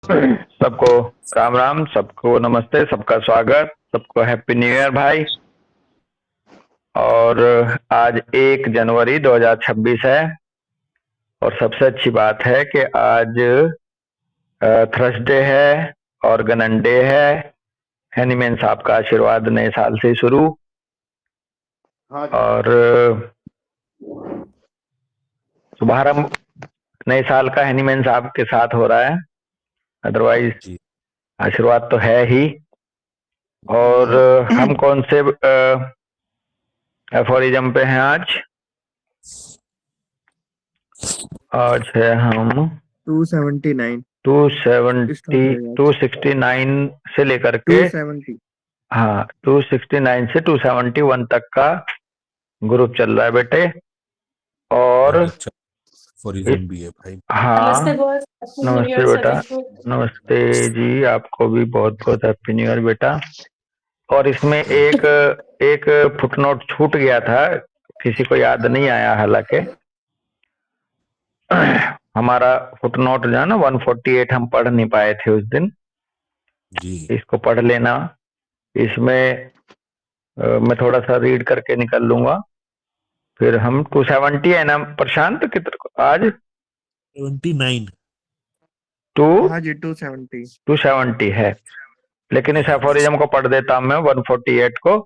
सबको राम राम, सबको नमस्ते, सबका स्वागत, सबको हैप्पी न्यू ईयर भाई। और आज 1 जनवरी 2026 है। और सबसे अच्छी बात है कि आज थर्सडे है और गणन डे है। हैनीमैन साहब का आशीर्वाद नए साल से शुरू। हाँ जी। और शुभारंभ नए साल का हैनीमैन साहब के साथ हो रहा है। अदरवाइज जी। आशीर्वाद तो है ही। और हम कौन से एफोरिज्म पे हैं आज? आज है हम 279 269 से लेकर के 270। हाँ 269 से 271 तक का ग्रुप चल रहा है बेटे। और अच्छा फॉरिज्म भी है भाई। हाँ नमस्ते बॉस, नमस्ते बेटा। नमस्ते जी, आपको भी बहुत बहुत हैप्पी न्यू ईयर बेटा। और इसमें एक फुटनोट छूट गया था, किसी को याद नहीं आया। हालांकि हमारा फुटनोट जो है ना 148 हम पढ़ नहीं पाए थे उस दिन जी। इसको पढ़ लेना। इसमें मैं थोड़ा सा रीड करके निकल लूंगा। फिर हम 270 है ना प्रशांत कितना आज 29। हाँ जी 270 270 है। लेकिन इस एफोरिज्म को पढ़ देता मैं 148 को।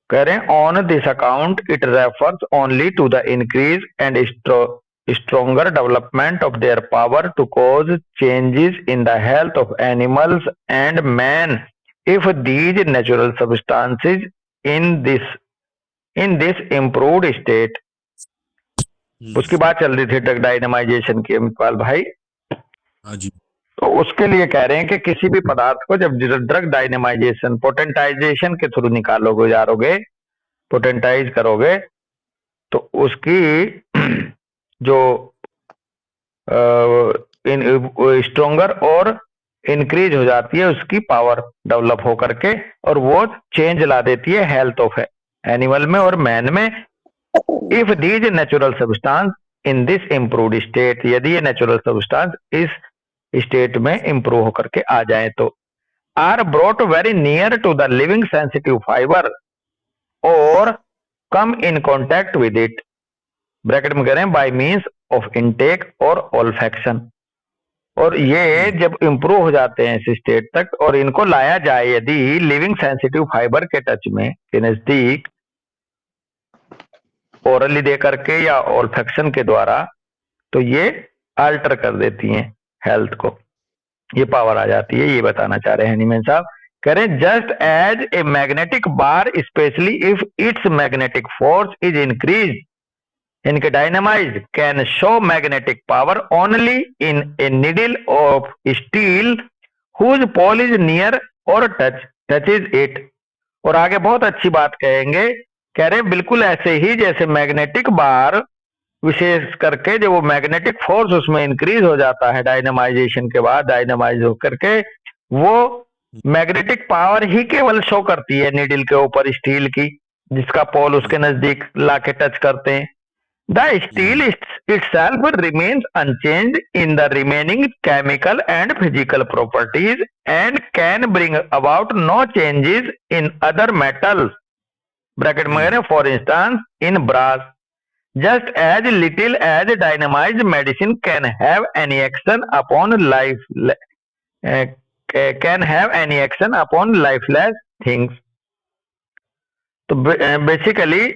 कह रहे हैं on this account it refers only to the increase and stronger development of their power to cause changes in the health of animals and man if these natural substances in this improved state। उसकी बात चल रही थी drug dynamisation की अमितपाल भाई। हाँ जी। तो उसके लिए कह रहे हैं कि किसी भी पदार्थ को जब ड्रग डायनामाइजेशन पोटेंटाइजेशन के थ्रू निकालोगे, जारोगे, पोटेंटाइज करोगे, तो उसकी जो स्ट्रोंगर और इंक्रीज हो जाती है, उसकी पावर डेवलप हो करके, और वो चेंज ला देती है हेल्थ ऑफ एनिमल में और मैन में। If these natural substance in this improved state, यदि ये नेचुरल सब्सटेंस इस स्टेट में इम्प्रूव होकर के आ जाए तो are brought very near to the living sensitive fibre और come in contact with it, bracket में कह रहे हैं बाय मींस ऑफ इनटेक और ओल्फैक्शन। और ये जब इम्प्रूव हो जाते हैं इस स्टेट तक और इनको लाया जाए यदि लिविंग सेंसिटिव फाइबर के टच में, के नजदीक, ओरली दे करके या ओल्फैक्शन के द्वारा, तो ये अल्टर कर देती हैं हेल्थ को, ये पावर आ जाती है। ये बताना चाह रहे हैं हैनीमैन साहब। कह रहे हैं just as a magnetic bar specially if its magnetic force is increase इनके dynamize can show magnetic power only in a needle of steel whose pole is near और टचेज इट। और आगे बहुत अच्छी बात कहेंगे, कह रहे हैं बिल्कुल ऐसे ही जैसे मैग्नेटिक बार, विशेष करके जब वो मैग्नेटिक फोर्स उसमें इंक्रीज हो जाता है डायनामाइजेशन के बाद, डायनामाइज होकर के वो मैग्नेटिक पावर ही केवल शो करती है निडल के ऊपर स्टील की, जिसका पोल उसके नजदीक लाके टच करते हैं। The steel itself remains unchanged in the remaining chemical and physical properties and can bring about no changes in other metals, bracket में for instance in brass, just as little as dynamized medicine can have any action upon lifeless things। तो basically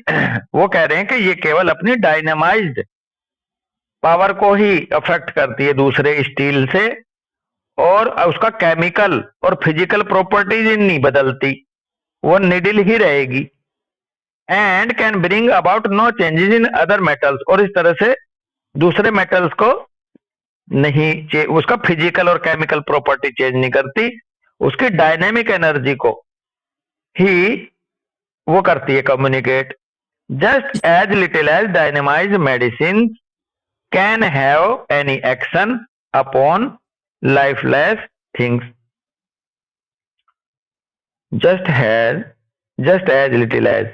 वो कह रहे हैं कि ये केवल अपनी डायनामाइज्ड पावर को ही अफेक्ट करती है दूसरे स्टील से, और उसका केमिकल और फिजिकल प्रॉपर्टीज नहीं बदलती, वो निडल ही रहेगी। And can bring about no changes in other metals, और इस तरह से दूसरे मेटल्स को नहीं, उसका फिजिकल और केमिकल प्रॉपर्टी चेंज नहीं करती, उसकी डायनेमिक एनर्जी को ही वो करती है communicate. Just as little as dynamize medicine can have any action upon lifeless things, just as little as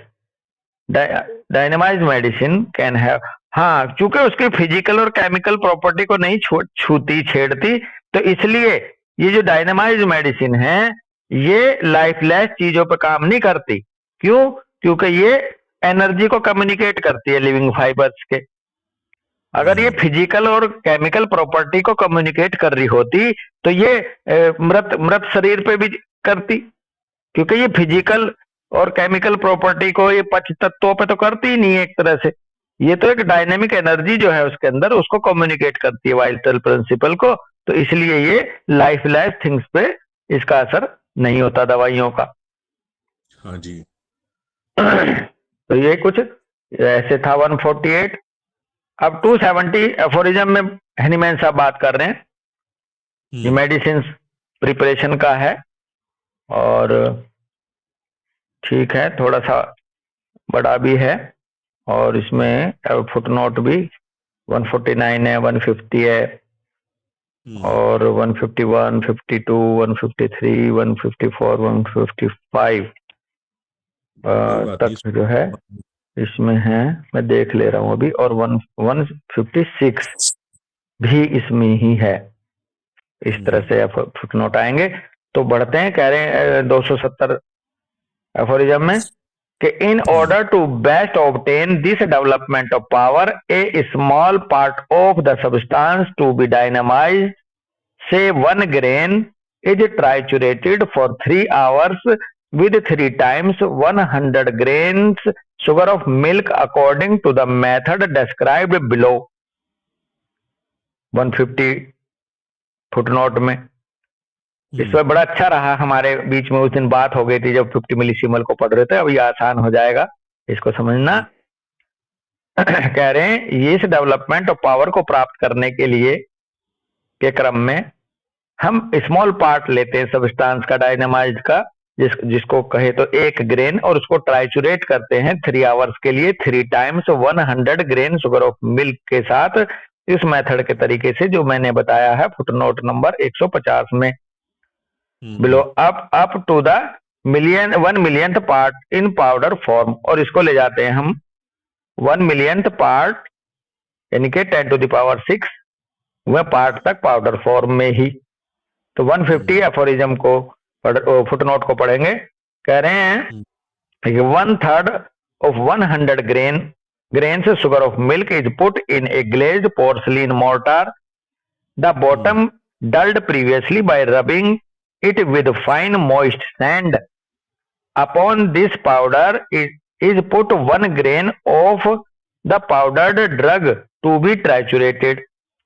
dynamize medicine can have. हाँ, चूंकि उसकी फिजिकल और केमिकल प्रॉपर्टी को नहीं छूती छेड़ती, तो इसलिए ये जो डायनामाइज मेडिसिन है ये लाइफलेस चीजों पे काम नहीं करती। क्यों? क्योंकि ये एनर्जी को कम्युनिकेट करती है लिविंग फाइबर्स के। अगर ये फिजिकल और केमिकल प्रॉपर्टी को कम्युनिकेट कर रही होती तो ये मृत शरीर पे भी करती, क्योंकि ये फिजिकल और केमिकल प्रॉपर्टी को ये पंच तत्वों पे तो करती ही नहीं है एक तरह से। ये तो एक डायनेमिक एनर्जी जो है उसके अंदर उसको कम्युनिकेट करती है वाइटल प्रिंसिपल को। तो इसलिए ये लाइफलेस थिंग्स पे इसका असर नहीं होता दवाइयों का। हाँ जी। तो ये कुछ ऐसे था 148। अब 270 एफोरिज्म में हैनीमैन साहब बात कर रहे हैं, ये मेडिसिन प्रिपरेशन का है और ठीक है थोड़ा सा बड़ा भी है और इसमें फुटनोट भी 149 है, 150 है और 151, 52, 153, 154, 155 तक जो है इसमें है। मैं देख ले रहा हूं अभी। और 156 भी इसमें ही है। इस तरह से फुटनोट आएंगे। तो बढ़ते हैं, कह रहे हैं 270 एफोरिज्म में कि in order to best obtain this development of power a small part of the substance to be dynamized से 1 grain is triturated for 3 hours with 3 times 100 grains sugar of milk according to the method described below। 150 footnote में। इसमें बड़ा अच्छा रहा, हमारे बीच में उस दिन बात हो गई थी जब 50 मिलीसीमल को पढ़ रहे थे। अब ये आसान हो जाएगा इसको समझना। कह रहे हैं ये इस डेवलपमेंट ऑफ पावर को प्राप्त करने के लिए के क्रम में हम स्मॉल पार्ट लेते हैं सब्सटेंस का डायनामाइज का, जिसको कहे तो 1 ग्रेन, और उसको ट्राइचुरेट करते हैं 3 आवर्स के लिए 3 times 100 grain sugar of milk के साथ, इस मेथड के तरीके से जो मैंने बताया है फुटनोट नंबर 150 में। Below up to the 1 millionth part in powder form, और इसको ले जाते हैं हम 1 millionth पार्ट यानी कि 10 to the power 6 वह पार्ट तक पाउडर फॉर्म में ही। तो 150 एफोरिज्म को फुटनोट को पढ़ेंगे। कह रहे हैं 1/3 of 100 grains sugar of milk is put in a glazed porcelain mortar. The bottom dulled previously by rubbing it with fine moist sand. Upon this powder is put 1 grain of the powdered drug to be triturated.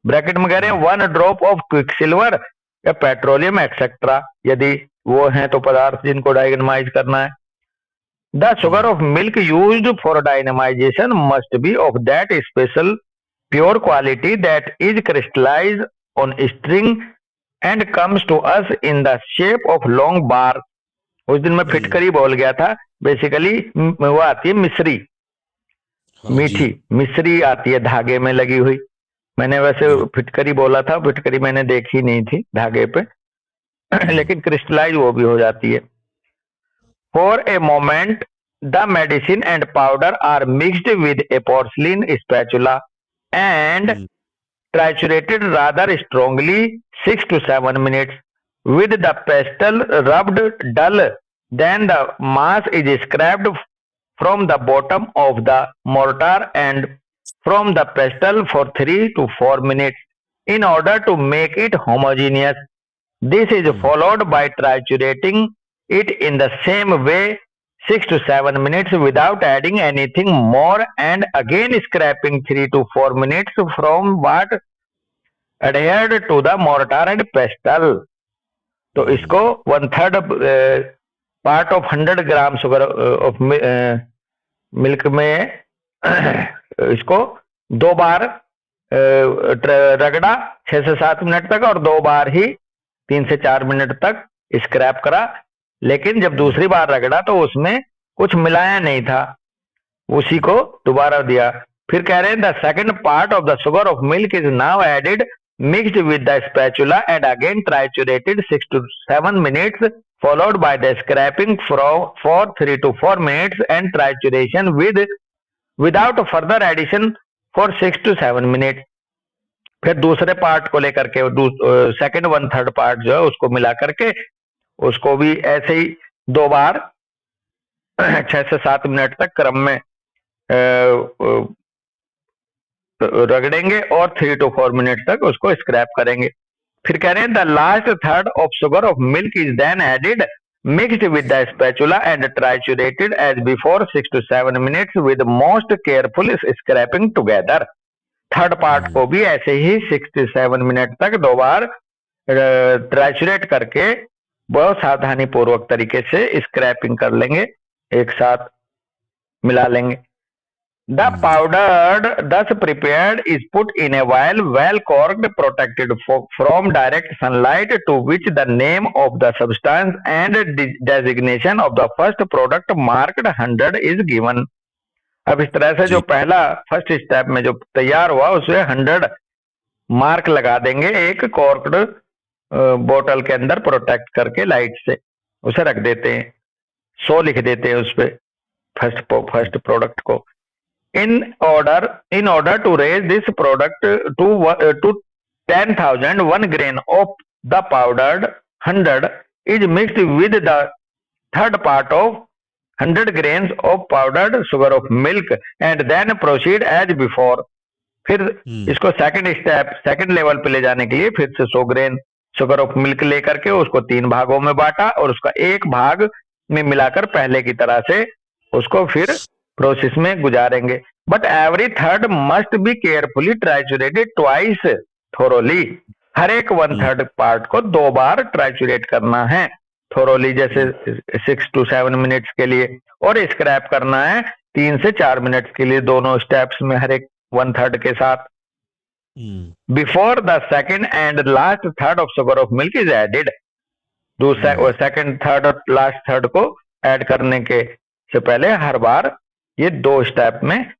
Bracket में कह रहे हैं 1 drop of quicksilver या petroleum etcetera, यदि वो हैं तो पदार्थ जिनको डायनामाइज करना है। The sugar of milk used for dynamization must be of that special pure quality that is crystallized on string and comes to us in the shape of long bar। उस दिन मैं फिटकरी बोल गया था, बेसिकली वो आती है मिश्री, मीठी मिश्री आती है धागे में लगी हुई। मैंने वैसे फिटकरी बोला था, फिटकरी मैंने देखी नहीं थी धागे पे, लेकिन क्रिस्टलाइज वो भी हो जाती है। For a moment the medicine and powder are mixed with a porcelain spatula and triturated rather strongly 6 to 7 minutes with the pestle rubbed dull. Then the mass is scraped from the bottom of the mortar and from the pestle for 3 to 4 minutes in order to make it homogeneous. This is followed by triturating it in the same way 6 to 7 minutes without adding anything more and again scraping 3 to 4 minutes from what adhered to the mortar and pestle. तो इसको 1/3 part of 100 gram sugar of milk में इसको 2 बार रगड़ा 6 से 7 minute तक और 2 बार ही 3 से 4 minute तक स्क्रैप करा। लेकिन जब दूसरी बार रगड़ा तो उसमें कुछ मिलाया नहीं था, उसी को दोबारा दिया। फिर कह रहे हैं the second part of the sugar of milk is now added mixed with the spatula and again triturated 6 to 7 minutes followed by the scraping for 3 to 4 minutes and trituration without further addition for 6 to 7 minutes. फिर दूसरे part को लेकर के second 1/3 part जो है उसको मिला करके उसको भी ऐसे ही 2 बार 6 से 7 मिनट तक क्रम में रगड़ेंगे और 3 to 4 मिनट तक उसको स्क्रैप करेंगे। फिर कह रहे हैं the last third of sugar of milk is then added mixed with the spatula and triturated as before 6 to 7 minutes with most careful scraping together. Third part को भी ऐसे ही 6 to 7 मिनट तक 2 बार ट्राइचुरेट करके बहुत सावधानी पूर्वक तरीके से स्क्रैपिंग कर लेंगे, एक साथ मिला लेंगे। The powder thus prepared is put in a vial well corked, protected from direct sunlight, to which the name of the substance and designation of the first product marked 100 is given। अब इस तरह से जो पहला first step में जो तैयार हुआ उसमें 100 मार्क लगा देंगे, एक कॉर्क्ड बोतल के अंदर प्रोटेक्ट करके लाइट से उसे रख देते हैं, 100 लिख देते हैं उस पर फर्स्ट प्रोडक्ट को। In order to raise this product to 10,000, 1 grain of the powdered 100 is mixed with the third part of 100 grains of powdered sugar of milk and then proceed as before। फिर इसको second level पे ले जाने के लिए फिर से 100 grain sugar of milk लेकर के उसको 3 भागों में बांटा और उसका एक भाग में मिलाकर पहले की तरह से उसको फिर प्रोसेस में गुजारेंगे। But every third must be carefully triturated twice thoroughly. हर एक 1/3 पार्ट को 2 बार ट्राइचुरेट करना है थोरोली, जैसे 6 to 7 मिनट्स के लिए, और स्क्रैप करना है 3 से 4 मिनट्स के लिए दोनों स्टेप्स में हर एक 1/3 के साथ। Before the second and last third of sugar of milk is added. Second third और लास्ट थर्ड को ऐड करने के से पहले हर बार ये 2 स्टेप में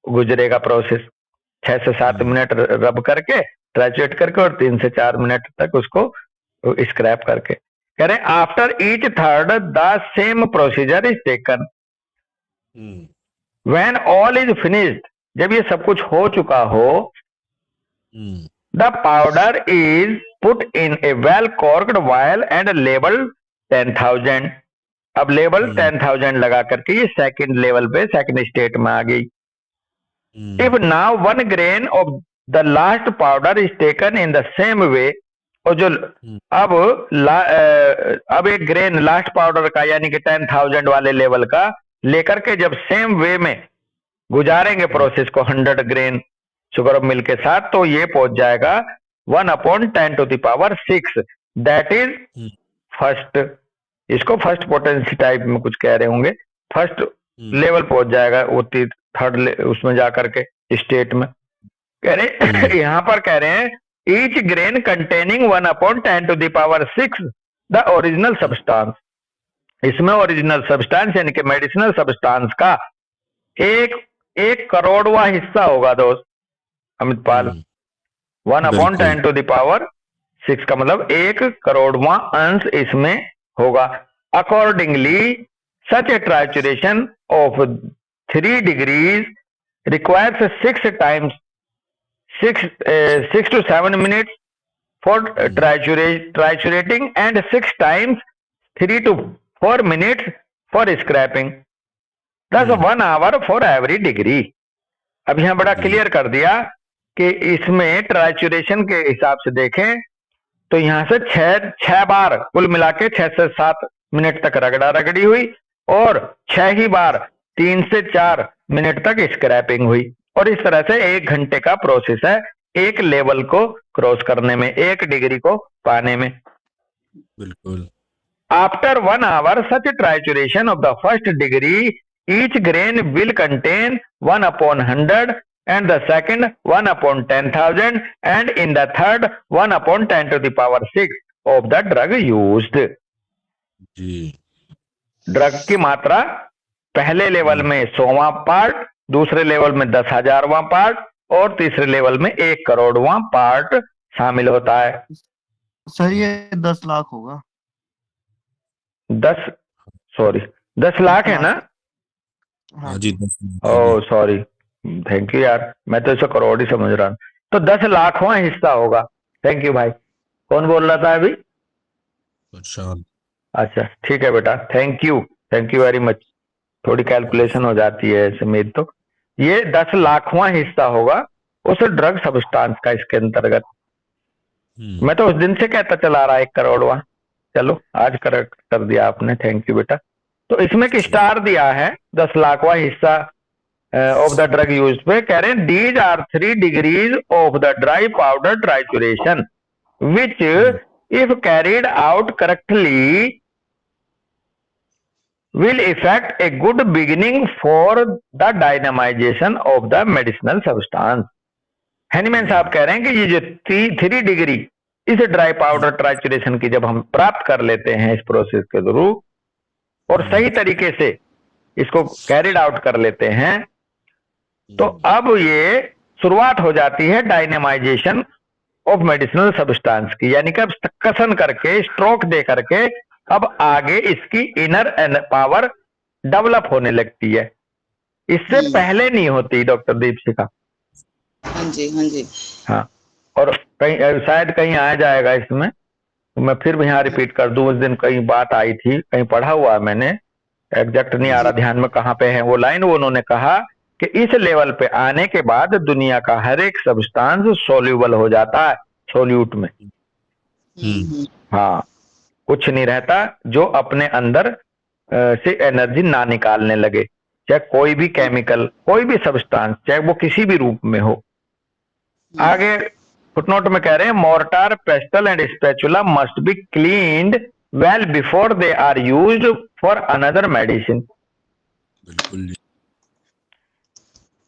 गुजरेगा प्रोसेस, 6 से 7 मिनट रब करके ट्राइचुरेट करके और 3 से 4 मिनट तक उसको स्क्रैप करके। कह रहे after each third the same procedure is taken when all is finished. जब ये सब कुछ हो चुका हो, the powder is put in a well corked vial and label 10,000। अब लेवल 10,000 लगा करके ये सेकंड लेवल पे सेकंड स्टेट में आ गई। If now 1 grain of the last powder is taken in the same way, और जो अब 1 ग्रेन लास्ट पाउडर का यानी कि 10,000 वाले लेवल का लेकर के जब सेम वे में गुजारेंगे प्रोसेस को 100 ग्रेन शुगर ऑफ मिल्क के साथ, तो ये पहुंच जाएगा 1/10⁶। That is first. इसको फर्स्ट पोटेंसी टाइप में कुछ कह रहे होंगे, फर्स्ट लेवल पहुंच जाएगा वो थर्ड उसमें जाकर के स्टेट में। कह रहे यहाँ पर कह रहे हैं each grain containing 1/10⁶ the original substance. इसमें ओरिजिनल सब्सटेंस यानी कि मेडिसिनल सब्सटेंस का 1 करोड़वा हिस्सा होगा दोस्त अमित पाल। 1/10⁶ का मतलब 1 करोड़वा अंश इसमें होगा। Accordingly such A trituration of 3 degrees requires 6 to 7 minutes for triturating and 6 times 3 to 4 minutes for scraping। Thus 1 hour for every degree। अब यहाँ बड़ा क्लियर कर दिया कि इसमें ट्राइचुरेशन के हिसाब से देखें तो यहाँ से 6 बार कुल मिला के 6 से 7 मिनट तक रगड़ा रगड़ी हुई और 6 ही बार 3 से 4 मिनट तक स्क्रैपिंग हुई, और इस तरह से 1 घंटे का प्रोसेस है एक लेवल को क्रॉस करने में, 1 डिग्री को पाने में। बिल्कुल। After 1 hour such trituration of the first degree each grain will contain 1/100 and the second 1/10,000 and in the third 1/10⁶ of the drug used। जी। ड्रग की मात्रा पहले लेवल में 100वां पार्ट, दूसरे लेवल में 10,000वां पार्ट और तीसरे लेवल में 1 करोड़वां पार्ट शामिल होता है। सर ये 10 लाख होगा। 10 लाख है ना? हाँ जी। ओह सॉरी, थैंक यू यार, मैं तो इसे करोड़ ही समझ रहा हूँ। तो 10 लाखवां हिस्सा होगा। थैंक यू भाई। कौन बोल रहा था अभी? प्रशांत। अच्छा ठीक है बेटा, थैंक यू वेरी मच। थोड़ी कैलकुलेशन हो जाती है समीर। तो ये 10 लाखवां हिस्सा होगा उस ड्रग सब्सटेंस का इसके अंतर्गत। मैं तो उस दिन से कहता चला रहा 1 करोड़वां। चलो आज करेक्ट कर दिया आपने, थैंक यू बेटा। तो इसमें एक स्टार दिया है 10 लाखवां हिस्सा ऑफ द ड्रग यूज पे। कह रहे हैं these are 3 degrees of the dry powder trituration which if carried out correctly will effect a good beginning for the dynamization of the medicinal substance। Hahnemann साहब कह रहे हैं कि ये जो 3 डिग्री इस ड्राई पाउडर ट्राइचुरेशन की जब हम प्राप्त कर लेते हैं इस प्रोसेस के थ्रू और सही तरीके से इसको कैरिड आउट कर लेते हैं, तो अब ये शुरुआत हो जाती है डायनेमाइजेशन ऑफ मेडिसिनल सब्सटेंस की। यानी कि अब कसन करके, स्ट्रोक दे करके अब आगे इसकी इनर पावर डेवलप होने लगती है। इससे पहले नहीं होती डॉक्टर दीपशिखा। हाँ जी, हाँ जी। हाँ, और कहीं शायद कहीं आ जाएगा इसमें, तो मैं फिर भी यहाँ रिपीट कर दूं। उस दिन कहीं बात आई थी, कहीं पढ़ा हुआ है मैंने, एग्जैक्ट नहीं आ रहा ध्यान में कहाँ पे है वो लाइन। वो उन्होंने कहा कि इस लेवल पे आने के बाद दुनिया का हर एक सब्सटेंस सोल्यूबल हो जाता है सोल्यूट में। हाँ, कुछ नहीं रहता जो अपने अंदर से एनर्जी ना निकालने लगे, चाहे कोई भी केमिकल, कोई भी सब्सटेंस, चाहे वो किसी भी रूप में हो। आगे फुटनोट में कह रहे हैं mortar, pestle and spatula must be cleaned well before they are used for another medicine. बिल्कुल।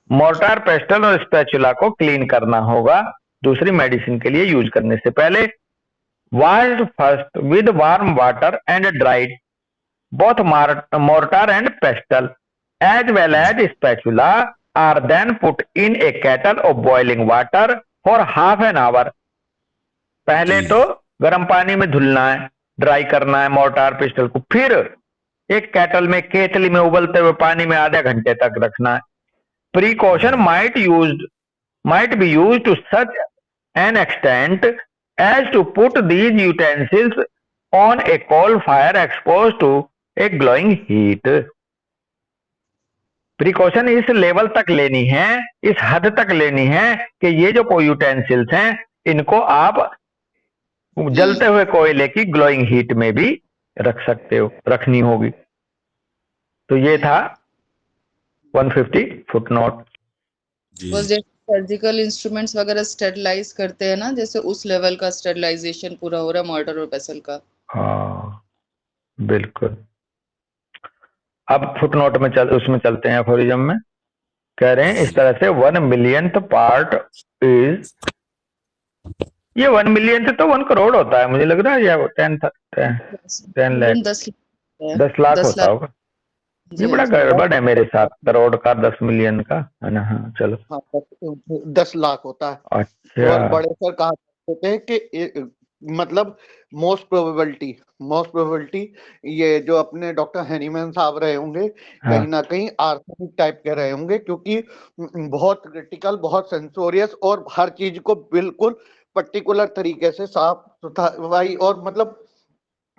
मोर्टार, पेस्टल और स्पैचुला को क्लीन करना होगा दूसरी मेडिसिन के लिए यूज करने से पहले। washed first with warm water and dried both mortar and pestle as well as spatula are then put in a kettle of boiling water for half an hour। पहले तो गर्म पानी में धुलना है, ड्राई करना है मोर्टार पिस्टल को, फिर एक केटल में, केतली में उबलते हुए पानी में आधे घंटे तक रखना है। Precaution might be used to such an extent as to put these utensils on a coal fire exposed to a glowing heat। Precaution इस लेवल तक लेनी है, इस हद तक लेनी है कि ये जो यूटेंसिल्स हैं इनको आप जलते हुए कोयले की ग्लोइंग हीट में भी रख सकते हो, रखनी होगी। तो ये था 150 फुटनोट। जैसे सर्जिकल इंस्ट्रूमेंट्स वगैरह स्टेरिलाइज करते हैं ना, जैसे उस लेवल का स्टेरिलाइजेशन पूरा हो रहा है मोर्टार और पेसल का। हाँ बिल्कुल। अब फुटनोट में उसमें चलते हैं एफोरिज्म में। कह रहे हैं इस तरह से 1 मिलियंथ पार्ट इज, ये 1 मिलियंथ तो 1 करोड़ होता है मुझे लग रहा है, या 10 लाख 10 लाख होता होगा। ये बड़ा गड़बड़ है मेरे साथ, करोड़ का 10 मिलियन का है ना। हाँ चलो, हाँ, 10 लाख होता है। अच्छा, और बड़े सर कहा करते हैं कि मतलब मोस्ट प्रोबेबिलिटी ये जो अपने डॉक्टर हैनीमैन साहब रहे होंगे, हाँ। कहीं ना कहीं आर्सेनिक टाइप के रहे होंगे, क्योंकि बहुत क्रिटिकल, बहुत सेंसोरियस और हर चीज को बिल्कुल पर्टिकुलर तरीके से साफ सुथराई और मतलब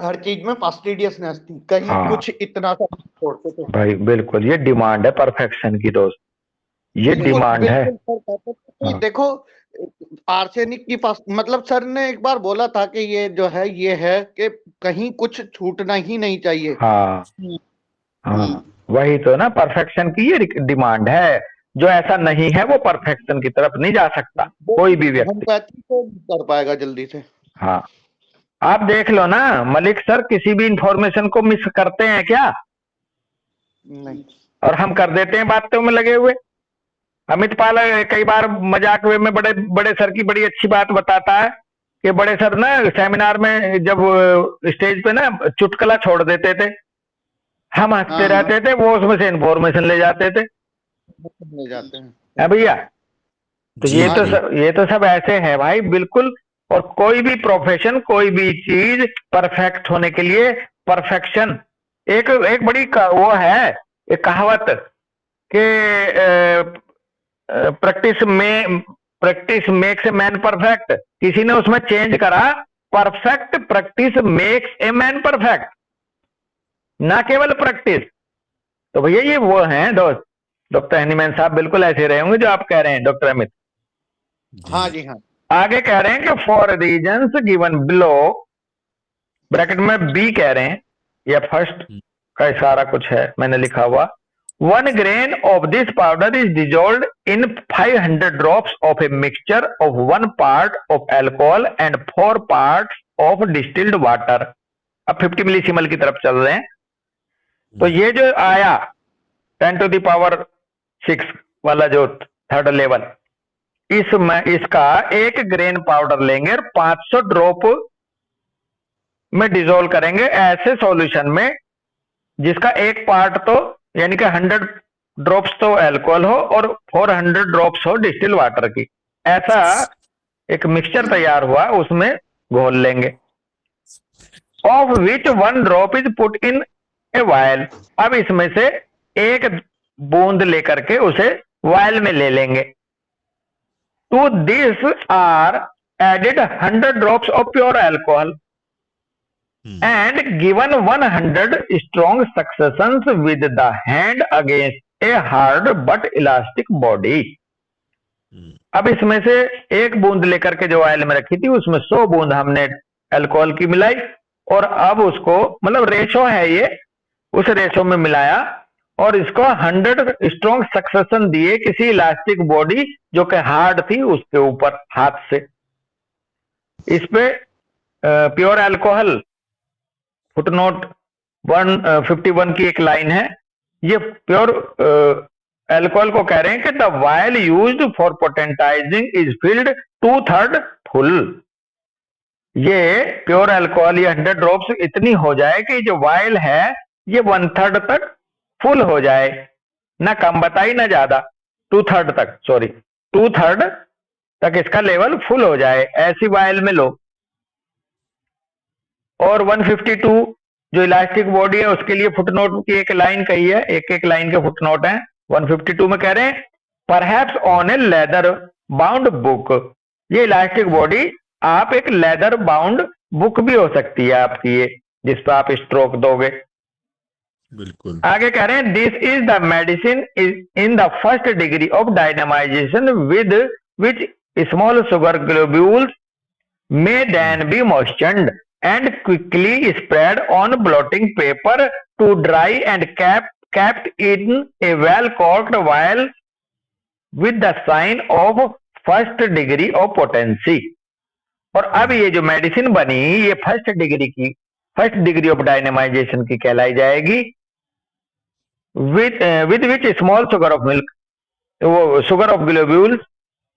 हर चीज में फास्टिडियसनेस थी, कहीं हाँ। कुछ इतना सा छोड़ते थे भाई बिल्कुल, ये डिमांड है परफेक्शन की दोस्त, ये डिमांड है। हाँ। देखो आर्सेनिक की पास मतलब सर ने एक बार बोला था कि ये है कि कहीं कुछ छूटना ही नहीं चाहिए। हाँ हाँ, वही तो ना, परफेक्शन की ये डिमांड है। जो ऐसा नहीं है वो परफेक्शन की तरफ नहीं जा सकता कोई भी व्यक्ति। तो कर पाएगा जल्दी से। हाँ, आप देख लो ना मलिक सर, किसी भी इंफॉर्मेशन को मिस करते हैं क्या? नहीं। और हम कर देते हैं बातों में लगे हुए। अमित पाल कई बार मजाक में बड़े बड़े सर की बड़ी अच्छी बात बताता है कि बड़े सर ना सेमिनार में जब स्टेज पे ना चुटकुला छोड़ देते थे, हम हंसते रहते थे, वो उसमें से इंफॉर्मेशन ले जाते थे भैया। तो ये तो सब ऐसे है भाई बिल्कुल। और कोई भी प्रोफेशन, कोई भी चीज परफेक्ट होने के लिए परफेक्शन, एक बड़ी वो है एक कहावत कि प्रैक्टिस में practice makes a man perfect, किसी ने उसमें चेंज करा, perfect practice makes a man perfect, ना केवल प्रैक्टिस। तो भैया ये वो हैं दोस्त, डॉक्टर हनीमैन साहब बिल्कुल ऐसे रहे होंगे जो आप कह रहे हैं डॉक्टर अमित। हाँ जी हाँ। आगे कह रहे हैं कि for reasons given below, bracket में बी कह रहे हैं, या फर्स्ट का इशारा कुछ है मैंने लिखा हुआ, 1 grain of this powder is dissolved in 500 drops of a mixture of 1 part of alcohol and 4 parts of distilled water। अब 50 मिलीसीमल की तरफ चल रहे हैं। तो ये जो आया 10 to the power 6 वाला जो थर्ड लेवल, इसमें इसका 1 ग्रेन पाउडर लेंगे और 500 ड्रॉप में डिजोल्व करेंगे ऐसे सॉल्यूशन में जिसका एक पार्ट तो यानी कि 100 ड्रॉप्स तो अल्कोहल हो और 400 ड्रॉप्स हो डिस्टिल वाटर की। ऐसा एक मिक्सचर तैयार हुआ, उसमें घोल लेंगे। Of which 1 drop is put in a vial. अब इसमें से एक बूंद लेकर के उसे वायल में ले लेंगे। To this are added 100 drops of pure alcohol and given 100 strong successions with the hand against a hard but elastic body। अब इसमें से एक बूंद लेकर के जो ऑयल में रखी थी उसमें 100 बूंद हमने अल्कोहल की मिलाई और अब उसको, मतलब रेशो है ये, उस रेशो में मिलाया और इसको 100 स्ट्रॉन्ग सक्सेशन दिए किसी इलास्टिक बॉडी जो कि हार्ड थी उसके ऊपर हाथ से। इस पे प्योर अल्कोहल फुटनोट 151 की एक लाइन है। ये प्योर अल्कोहल को कह रहे हैं कि the vial used for potentizing is filled 2/3 full. ये प्योर अल्कोहल ये 100 ड्रॉप्स इतनी हो जाए कि जो वायल है ये 1/3 तक फुल हो जाए, ना कम बताई ना ज्यादा, 2/3 तक, सॉरी 2/3 तक इसका लेवल फुल हो जाए, ऐसी वायल में लो। और 152 जो इलास्टिक बॉडी है उसके लिए फुटनोट की एक लाइन कही है, एक एक लाइन के फुटनोट हैं। 152 में कह रहे हैं perhaps on A leather bound book. ये इलास्टिक बॉडी आप एक लेदर बाउंड बुक भी हो सकती है आपकी, ये जिस पर आप स्ट्रोक दोगे। बिल्कुल। आगे कह रहे हैं this is the medicine in the first degree of dynamization with which small sugar globules may then be moistened and quickly spread on blotting paper to dry and kept in a well corked vial with the sign of first degree of potency। और अब ये जो medicine बनी ये first degree of डायनेमाइजेशन की कहलाई जाएगी। with which small sugar of milk, वो sugar of globules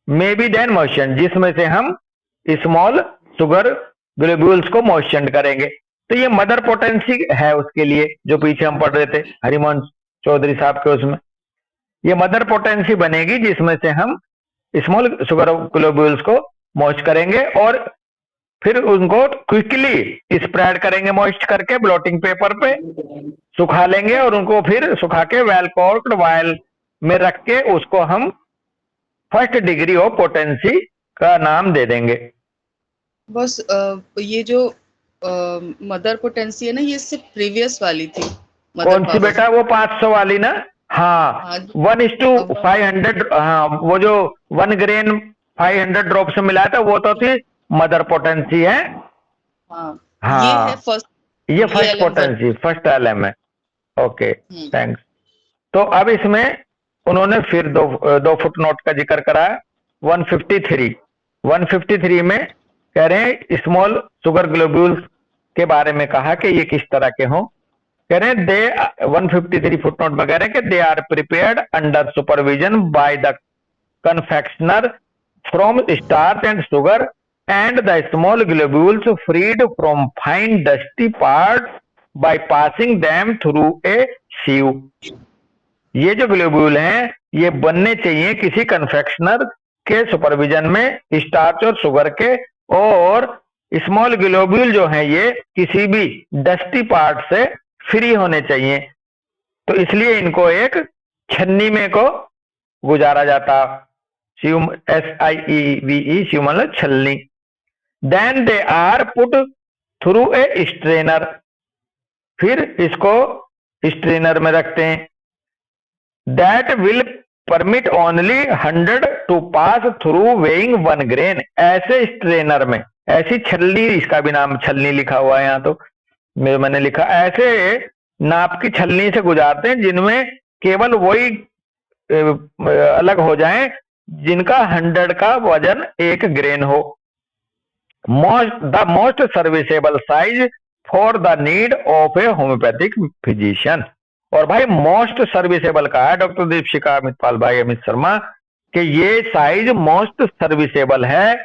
may be then moistened, जिसमें से हम स्मॉल शुगर ग्लोब्यूल्स को मॉइस्चर करेंगे। तो ये मदर पोटेंसी है उसके लिए जो पीछे हम पढ़ रहे थे हरिमोहन चौधरी साहब के, उसमें ये मदर पोटेंसी बनेगी जिसमें से हम स्मॉल शुगर ग्लोब्यूल्स को मॉइस्ट करेंगे और फिर उनको क्विकली स्प्रेड करेंगे मॉइस्ट करके ब्लॉटिंग पेपर पे सुखा लेंगे और उनको फिर सुखा के वेल कॉर्क्ड वायल में रख के उसको हम फर्स्ट डिग्री ऑफ पोटेंसी का नाम दे देंगे। बस ये जो मदर पोटेंसी है ना, ये इससे प्रीवियस वाली थी। कौन सी बेटा? वो 500 वाली ना? हाँ, 1:500। हाँ, वो जो 1 ग्रेन 500 ड्रॉप से मिला था वो तो थी मदर पोटेंसी है। हाँ, हाँ, ये है फर्स्ट, ये फर्स्ट पोटेंसी, फर्स्ट एलएम है। Okay, thanks. तो अब इसमें उन्होंने फिर दो फुटनोट का जिक्र कराया। 153 में कह रहे हैं स्मॉल शुगर ग्लोब्यूल्स के बारे में कहा कि ये किस तरह के हों। कह रहे हैं दे 153 फुटनोट में कह रहे हैं कि they are prepared under supervision by the confectioner from starch and sugar and the small globules freed from fine dusty part by passing them through a sieve. ये जो ग्लोब्यूल हैं ये बनने चाहिए किसी कन्फेक्शनर के सुपरविजन में, स्टार्च और शुगर के, और स्मॉल ग्लोब्यूल जो है ये किसी भी डस्टी पार्ट से फ्री होने चाहिए। तो इसलिए इनको एक छन्नी में को गुजारा जाता SIEVE, शिव मतलब छलनी। Then they are put through a strainer, फिर इसको स्ट्रेनर में रखते हैं। That will permit only 100 to pass through weighing 1 grain. ऐसे स्ट्रेनर में, ऐसी छलनी, इसका भी नाम छलनी लिखा हुआ है यहाँ, तो मैंने लिखा ऐसे नाप की छलनी से गुजारते हैं जिनमें केवल वही अलग हो जाएं जिनका 100 का वजन 1 ग्रेन हो। The most serviceable size for the need of A homeopathic physician. और भाई मोस्ट सर्विसेबल का है डॉक्टर दीपशिखा, अमित पाल भाई, अमित शर्मा, कि ये साइज मोस्ट सर्विसेबल है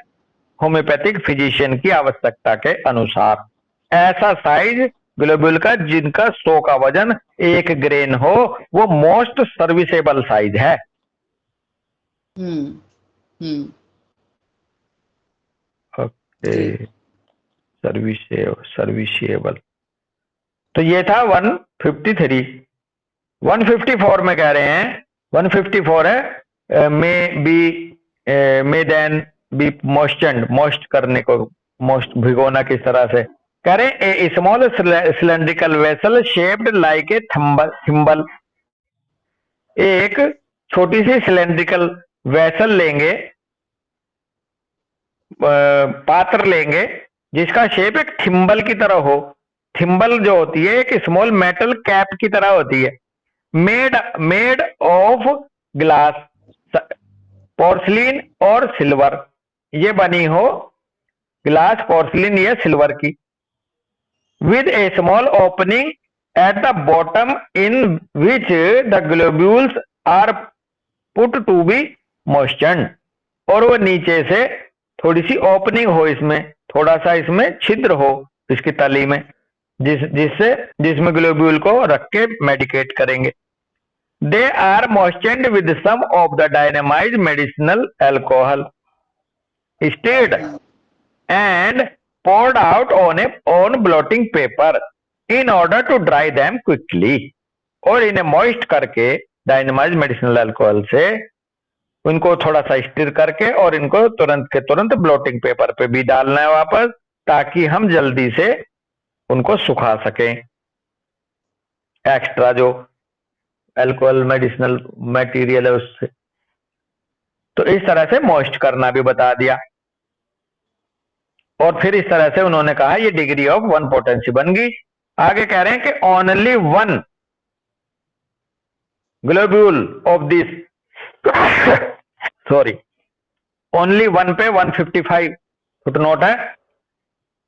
होम्योपैथिक फिजिशियन की आवश्यकता के अनुसार। ऐसा साइज ग्लोब्यूल का जिनका 100 का वजन 1 ग्रेन हो, वो मोस्ट सर्विसेबल साइज है। Okay, serviceable. तो ये था 153। 154 में कह रहे हैं, 154 है मे देन बी मोस्टेंड, मोस्ट करने को, मोस्ट भिगोना किस तरह से। कह रहे हैं a small cylindrical vessel shaped like a thimble. एक छोटी सी सिलेंड्रिकल वेसल लेंगे, पात्र लेंगे जिसका शेप एक थिम्बल की तरह हो। थिम्बल जो होती है एक स्मॉल मेटल कैप की तरह होती है, मेड ऑफ ग्लास, पोर्सलिन और सिल्वर, ये बनी हो ग्लास, पोर्सलिन या सिल्वर की। With a small opening at the bottom in which the globules are put to be moistured. और वो नीचे से थोड़ी सी ओपनिंग हो, इसमें थोड़ा सा इसमें छिद्र हो इसकी तली में, जिसमें ग्लोब्यूल को रख के मेडिकेट करेंगे। They are moistured with some of the dynamized medicinal alcohol stirred and poured out on blotting paper in order to dry them quickly। और इन्हें मॉइस्ट करके डायनामाइज्ड मेडिसिनल अल्कोहल से उनको थोड़ा सा स्टिर करके और इनको तुरंत के तुरंत ब्लोटिंग पेपर पे भी डालना है वापस, ताकि हम जल्दी से उनको सुखा सकें, एक्स्ट्रा जो अल्कोहल मेडिसिनल मटेरियल है उससे। तो इस तरह से मॉइस्ट करना भी बता दिया। और फिर इस तरह से उन्होंने कहा ये डिग्री ऑफ 1 पोटेंसी बन गई। आगे कह रहे हैं कि only 1 globule of this sorry, only 1 पे 155 फुटनोट है।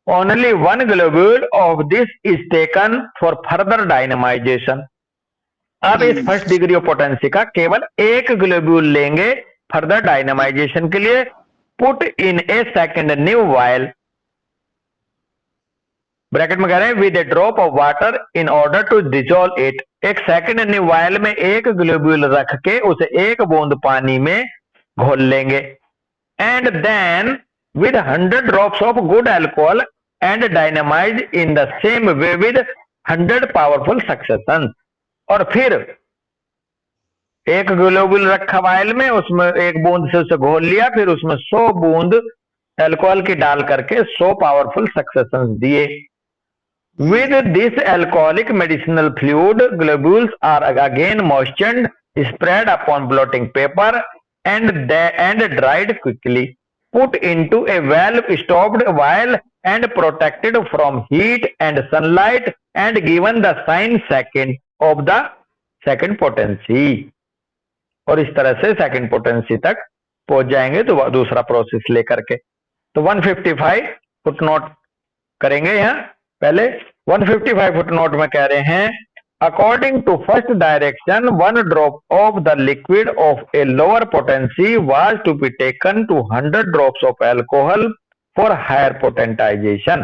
Only 1 globule of this is taken for further dynamization. अब इस फर्स्ट डिग्री ऑफ पोटेंसी का केवल 1 ग्लोब्यूल लेंगे फर्दर डायनामाइजेशन के लिए। Put in a second new vial, bracket में कह रहे हैं with a drop of water in order to dissolve it. एक सेकेंड न्यू वायल में 1 ग्लोब्यूल रख के उसे 1 बूंद पानी में घोल लेंगे। And then with 100 drops of good alcohol and dynamize in the same way with 100 powerful succussion. और फिर 1 ग्लोब्यूल रखा वायल में, उसमें 1 बूंद से उसे घोल लिया, फिर उसमें 100 बूंद अल्कोहल की डाल करके 100 पावरफुल सक्सेशन दिए। With this alcoholic medicinal fluid, globules are again moistened, spread upon blotting paper, and dried quickly. Put into a valve-stopped vial and protected from heat and sunlight, and given the sign second of the second potency। और इस तरह से second potency तक पहुंच जाएंगे तो दूसरा process लेकर के। तो 155 फुटनोट करेंगे यहाँ। पहले 155 फुटनोट में कह रहे हैं according to first direction 1 drop of the liquid of a lower potency was to be taken to 100 drops of alcohol for higher potentization.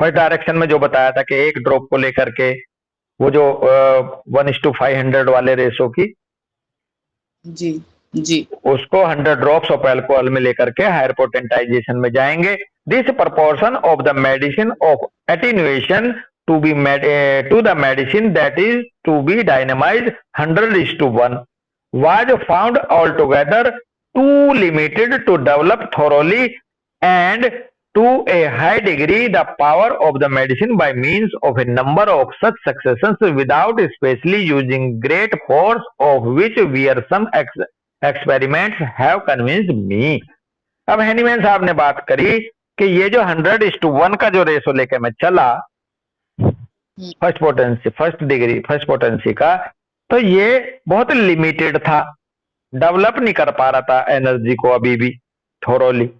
First direction में जो बताया था कि 1 ड्रॉप को लेकर के वो जो 1:500 वाले रेशो की, जी उसको 100 ड्रॉप्स ऑफ अल्कोहल में लेकर के हायर पोटेंटाइजेशन में जाएंगे। This proportion of the medicine of attenuation to be to the medicine that is to be dynamized 100:1। was found altogether too limited to develop thoroughly and to a high degree the power of the medicine by means of a number of such successions without especially using great force, of which wearisome experiments have convinced me. अब Hahnemann साहब ने बात करी कि ये जो 100:1 का जो रेशो लेके मैं चला फर्स्ट पोटेंसी का, तो ये बहुत लिमिटेड था, डेवलप नहीं कर पा रहा था एनर्जी को अभी भी thoroughly,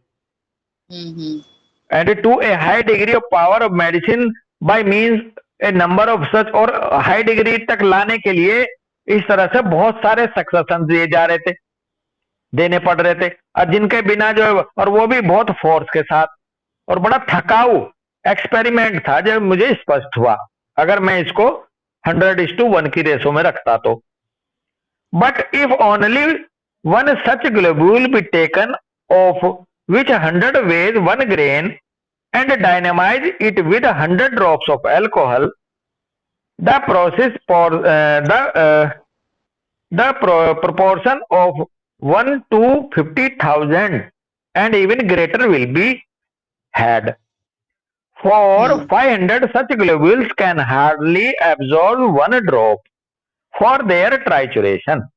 and to a high degree of power of medicine by means a number of such, और हाई डिग्री तक लाने के लिए इस तरह से बहुत सारे सक्सेशन दिए जा रहे थे, देने पड़ रहे थे, और जिनके बिना जो, और वो भी बहुत फोर्स के साथ, और बड़ा थकाऊ एक्सपेरिमेंट था जो मुझे स्पष्ट हुआ अगर मैं इसको 100:1 की रेशो में रखता तो. But if only one such globule be taken of which 100 weighs 1 grain and dynamize it with 100 drops of alcohol, the process for the proportion of 1 to 50,000 and even greater will be had. For 500 such globules can hardly absorb 1 drop for their trituration.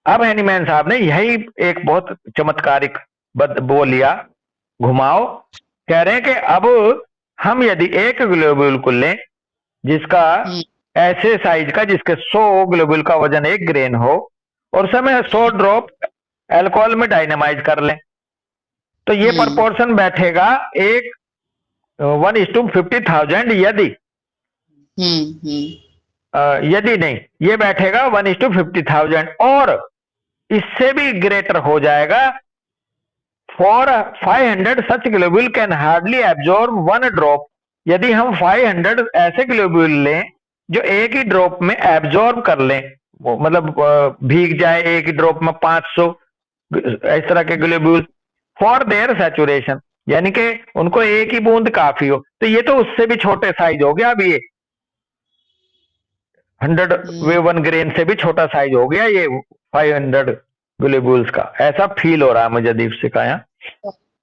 अब Hahnemann साहब ने यही एक बहुत चमत्कारिक वो लिया घुमाओ, कह रहे हैं कि अब हम यदि एक ग्लोब्यूल को लें जिसका ऐसे साइज का जिसके 100 ग्लोब्यूल का वजन 1 ग्रेन हो, और समय 100 ड्रॉप अल्कोहल में डायनामाइज कर लें, तो ये प्रपोर्शन बैठेगा 1:50,000 यदि नहीं, ये बैठेगा 1:50,000, और इससे भी ग्रेटर हो जाएगा. For 500 such globule can hardly absorb 1 drop. यदि हम 500 ऐसे ग्लोब्यूल लें जो एक ही ड्रॉप में एब्जॉर्ब कर लें, मतलब भीग जाए एक ही ड्रॉप में 500 इस तरह के ग्लोब्यूल, फॉर देयर सैचुरेशन, यानी कि उनको एक ही बूंद काफी हो, तो ये तो उससे भी छोटे साइज हो गया. अब ये 100 ग्रेन से भी छोटा साइज हो गया ये 500 ग्लोब्यूल्स का, ऐसा फील हो रहा है मुझे दीप से का.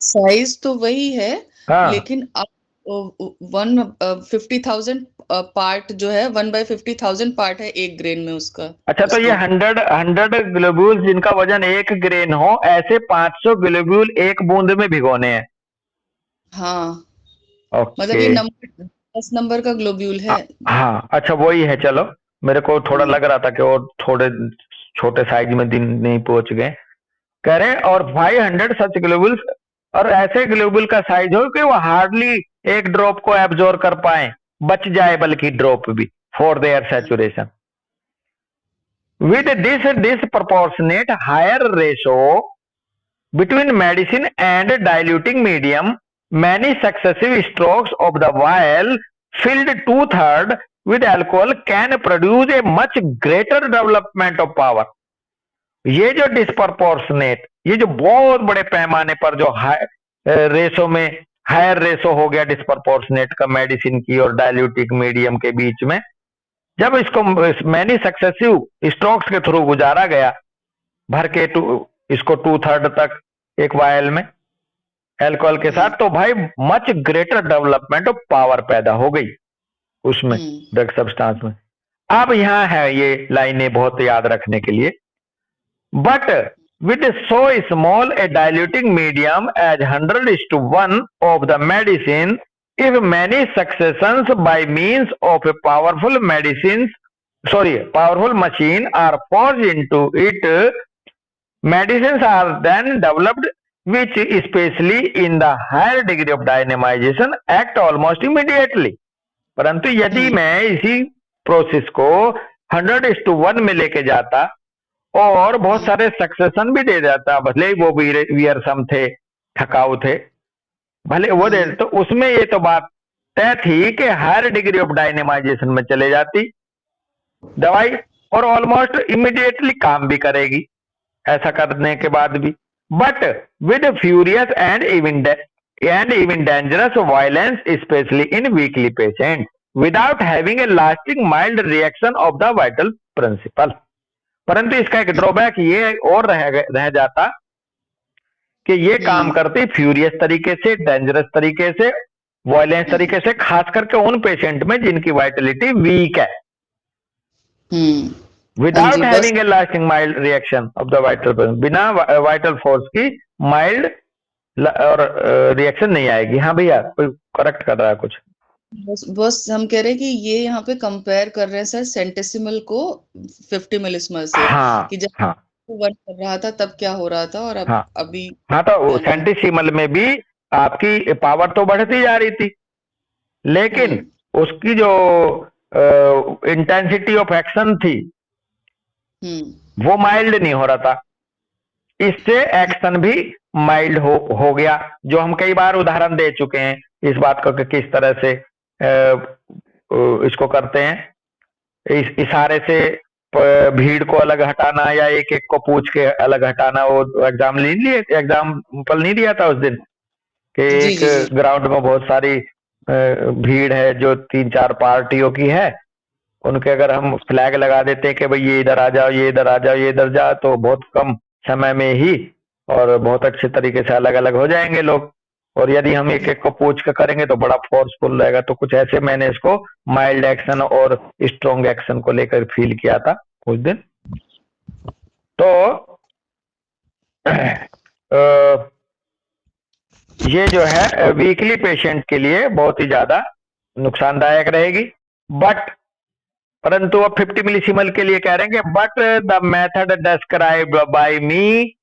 साइज तो वही है, हाँ. लेकिन अब 150,000 पार्ट जो है 1/50,000 पार्ट है एक ग्रेन में उसका. अच्छा, तो ये 100 ग्लोब्यूल्स जिनका वजन 1 ग्रेन हो, ऐसे 500 ग्लोब्यूल एक बूंद में भिगोने हैं. हाँ, ओके, मतलब ये नंबर 10 नंबर का ग्लोब्यूल है. हाँ, अच्छा वही है. चलो, मेरे को थोड़ा लग रहा था कि वो थोड़े छोटे साइज में दिन नहीं पहुंच गए. कह रहे हैं और 500 सच ग्लोब्यूल्स, और ऐसे ग्लोब्यूल का साइज हो कि वो हार्डली एक ड्रॉप को एब्जॉर्ब कर पाए, बच जाए बल्कि ड्रॉप भी, for their saturation. With this disproportionate higher ratio between medicine and diluting medium, many successive strokes of the vial filled 2/3 with alcohol can produce a much greater development of power. ये जो disproportionate, ये जो बहुत बड़े पैमाने पर जो ratio में हायर रेशो हो गया डिस्प्रपोर्शनेट का मेडिसिन की और डाइल्यूटिक मीडियम के बीच में, जब इसको मैनी सक्सेसिव स्ट्रोक्स के थ्रू गुजारा गया भर के इसको 2/3 तक एक वायल में अल्कोहल के साथ, तो भाई much greater development of power पैदा हो गई उसमें ड्रग सब्सटेंस में. अब यहाँ है ये लाइनें बहुत याद रखने के लिए. But with so small a diluting medium as 100:1 of the medicine, if many succussions by means of a powerful machine are forced into it, medicines are then developed which especially in the higher degree of dynamization act almost immediately. परंतु यदि मैं इसी process को 100:1 में लेके जाता और बहुत सारे सक्सेशन भी दे जाता, भले ही वो वियरसम थे, थकाऊ थे, भले वो दे, तो उसमें ये तो बात तय थी कि हायर डिग्री ऑफ डायनेमाइजेशन में चले जाती दवाई, और ऑलमोस्ट इमीडिएटली काम भी करेगी ऐसा करने के बाद भी. But with furious and even dangerous violence especially in weakly patient without having a lasting mild reaction of the vital principle. परंतु इसका एक ड्रॉबैक ये और रह जाता कि ये काम करती फ्यूरियस तरीके से, डेंजरस तरीके से, वायलेंस तरीके से, खास करके उन पेशेंट में जिनकी वाइटलिटी वीक है, without having a lasting mild reaction of the vital, बिना वाइटल फोर्स की माइल्ड और रिएक्शन नहीं आएगी। हाँ भैया, कोई करेक्ट कर रहा है कुछ? बस हम कह रहे हैं कि ये यहाँ पे कंपेयर कर रहे हैं सर सेंटेसिमल को 50 मिलिस्मल से। हाँ, कि जब हाँ, वर्क कर रहा था तब क्या हो रहा था और अब हाँ, अभी हाँ, तो सेंटेसिमल में भी आपकी पावर तो बढ़ती जा रही थी, लेकिन उसकी जो इंटेंसिटी ऑफ एक्शन थी वो माइल्ड नहीं हो रहा था। इससे एक्शन भी माइल्ड हो गया, जो हम कई बार उदाहरण दे चुके हैं इस बात को कि किस तरह से इसको करते हैं, इशारे से भीड़ को अलग हटाना या एक एक को पूछ के अलग हटाना। वो एग्जाम्पल नहीं दिया था उस दिन कि एक ग्राउंड में बहुत सारी भीड़ है जो 3-4 पार्टियों की है, उनके अगर हम फ्लैग लगा देते हैं कि भाई ये इधर आ जाओ, ये इधर आ जाओ, ये इधर जाओ, तो बहुत कम समय में ही और बहुत अच्छे तरीके से अलग अलग हो जाएंगे लोग। और यदि हम एक एक को पूछ कर करेंगे तो बड़ा फोर्सफुल रहेगा। तो कुछ ऐसे मैंने इसको माइल्ड एक्शन और स्ट्रॉन्ग एक्शन को लेकर फील किया था उस दिन। तो ये जो है वीकली पेशेंट के लिए बहुत ही ज्यादा नुकसानदायक रहेगी। परंतु अब 50 मिलीसीमल के लिए कह रहे हैं कि but the method described bye me